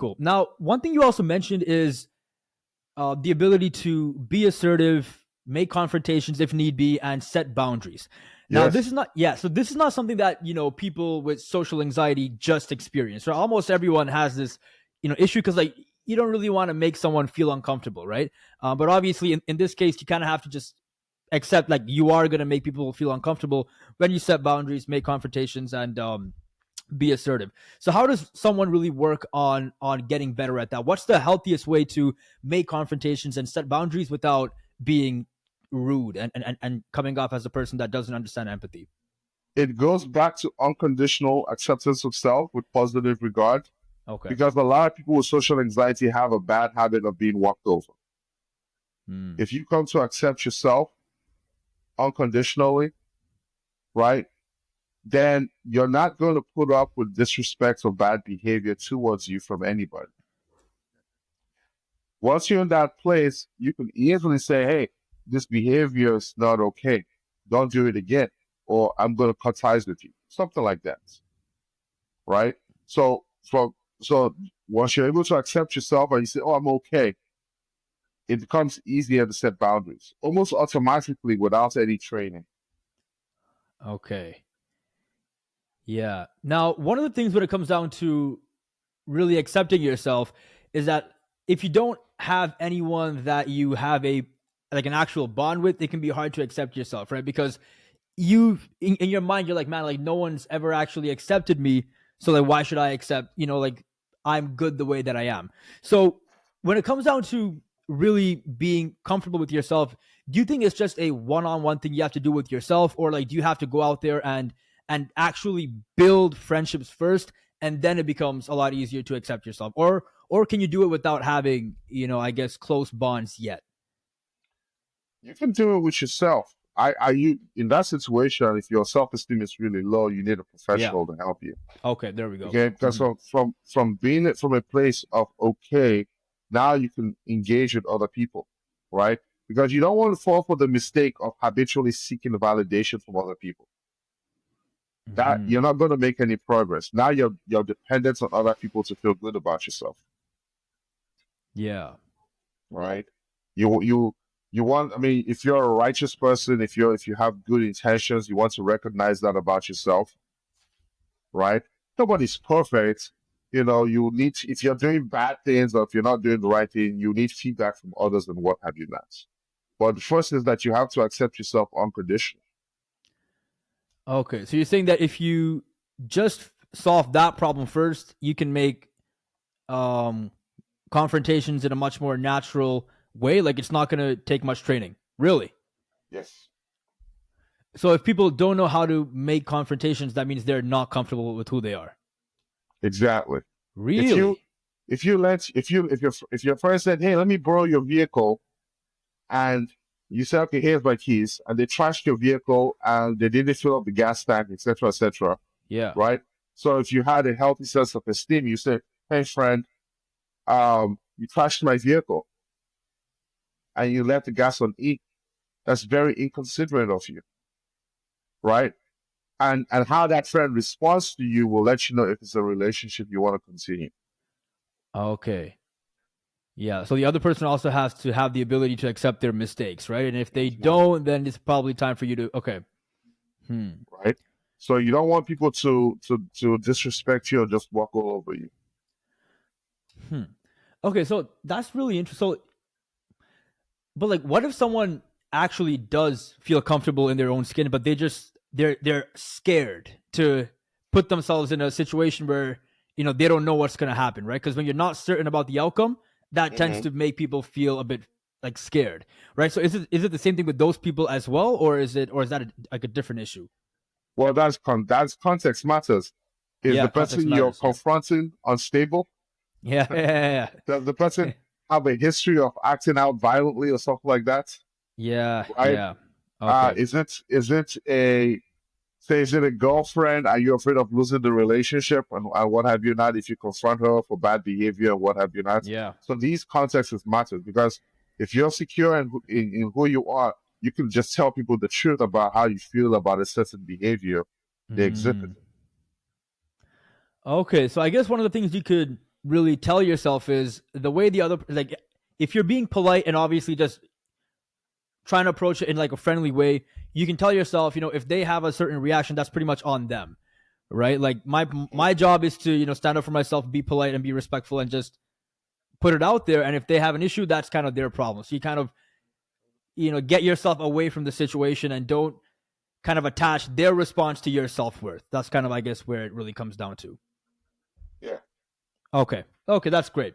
cool. Now, one thing you also mentioned is the ability to be assertive, make confrontations if need be, and set boundaries. Now, this Yes. is not, yeah, so this is not something that, people with social anxiety just experience. Right? Almost everyone has this, issue because, like, you don't really want to make someone feel uncomfortable, right? But obviously, in this case, you kind of have to just accept, like, you are going to make people feel uncomfortable when you set boundaries, make confrontations, and be assertive. So how does someone really work on getting better at that? What's the healthiest way to make confrontations and set boundaries without being rude and coming off as a person that doesn't understand empathy? It goes back to unconditional acceptance of self with positive regard, Okay. because a lot of people with social anxiety have a bad habit of being walked over. Hmm. If you come to accept yourself unconditionally, right, then you're not going to put up with disrespect or bad behavior towards you from anybody. Once you're in that place, you can easily say, hey, this behavior is not okay. Don't do it again, or I'm going to cut ties with you. Something like that, right? So so once you're able to accept yourself and you say, oh, I'm okay, it becomes easier to set boundaries almost automatically without any training. Okay. Yeah. Now, one of the things when it comes down to really accepting yourself is that if you don't have anyone that you have a like an actual bond with, it can be hard to accept yourself, right? Because you in your mind you're like, man, like no one's ever actually accepted me, so like why should I accept, like I'm good the way that I am. So when it comes down to really being comfortable with yourself, do you think it's just a one-on-one thing you have to do with yourself, or like do you have to go out there and actually build friendships first, and then it becomes a lot easier to accept yourself, or can you do it without having, I guess, close bonds yet? You can do it with yourself. Are you in that situation? If your self-esteem is really low, you need a Yeah. professional to help you. Okay, there we go. Okay, because Hmm. from being it from a place of okay, now you can engage with other people, right? Because you don't want to fall for the mistake of habitually seeking validation from other people. That Hmm. you're not going to make any progress. Now you're dependent on other people to feel good about yourself, Yeah. right? You want. I mean, if you're a righteous person, if you have good intentions, you want to recognize that about yourself, right? Nobody's perfect. You need if you're doing bad things or if you're not doing the right thing, you need feedback from others and what have you not. But the first is that you have to accept yourself unconditionally. Okay, so you're saying that if you just solve that problem first, you can make um confrontations in a much more natural way. Like it's not going to take much training, really. Yes, So if people don't know how to make confrontations, that means they're not comfortable with who they are. exactly. If you Really? if you let if your friend said, "Hey, let me borrow your vehicle," and you say, "Okay, here's my keys," and they trashed your vehicle and they didn't fill up the gas tank, etc., Yeah. right? So if you had a healthy sense of esteem, you say, "Hey, friend, you trashed my vehicle and you left the gas on E. That's very inconsiderate of you, right?" And how that friend responds to you will let you know if it's a relationship you want to continue. Okay. Yeah. So the other person also has to have the ability to accept their mistakes, right? And if they Exactly. don't, then it's probably time for you to, okay. Hmm. Right? So you don't want people to disrespect you or just walk all over you. Hmm. Okay. So that's really interesting. So, but like, what if someone actually does feel comfortable in their own skin, but they're scared to put themselves in a situation where they don't know what's going to happen, right? Because when you're not certain about the outcome, that tends Hmm. to make people feel a bit like scared, right? So is it the same thing with those people as well, or is that like a different issue? Well, that's context matters. Is the Yeah, context person you're matters. Yeah, confronting unstable? yeah, yeah, Does the yeah, person have a history of acting out violently or something like that? yeah, Right? yeah. Okay. Is it a say is it a girlfriend? Are you afraid of losing the relationship and what have you not? If you confront her for bad behavior, what have you not? Yeah. So these contexts matter because if you're secure in who you are, you can just tell people the truth about how you feel about a certain behavior they exhibit. Mm. Okay, so I guess one of the things you could really tell yourself is the way the other, like, if you're being polite and obviously just trying to approach it in like a friendly way, you can tell yourself, if they have a certain reaction, that's pretty much on them, right? Like my job is to, stand up for myself, be polite and be respectful and just put it out there. And if they have an issue, that's kind of their problem. So you kind of, get yourself away from the situation and don't kind of attach their response to your self-worth. That's kind of, I guess, where it really comes down to. Yeah. Okay, that's great.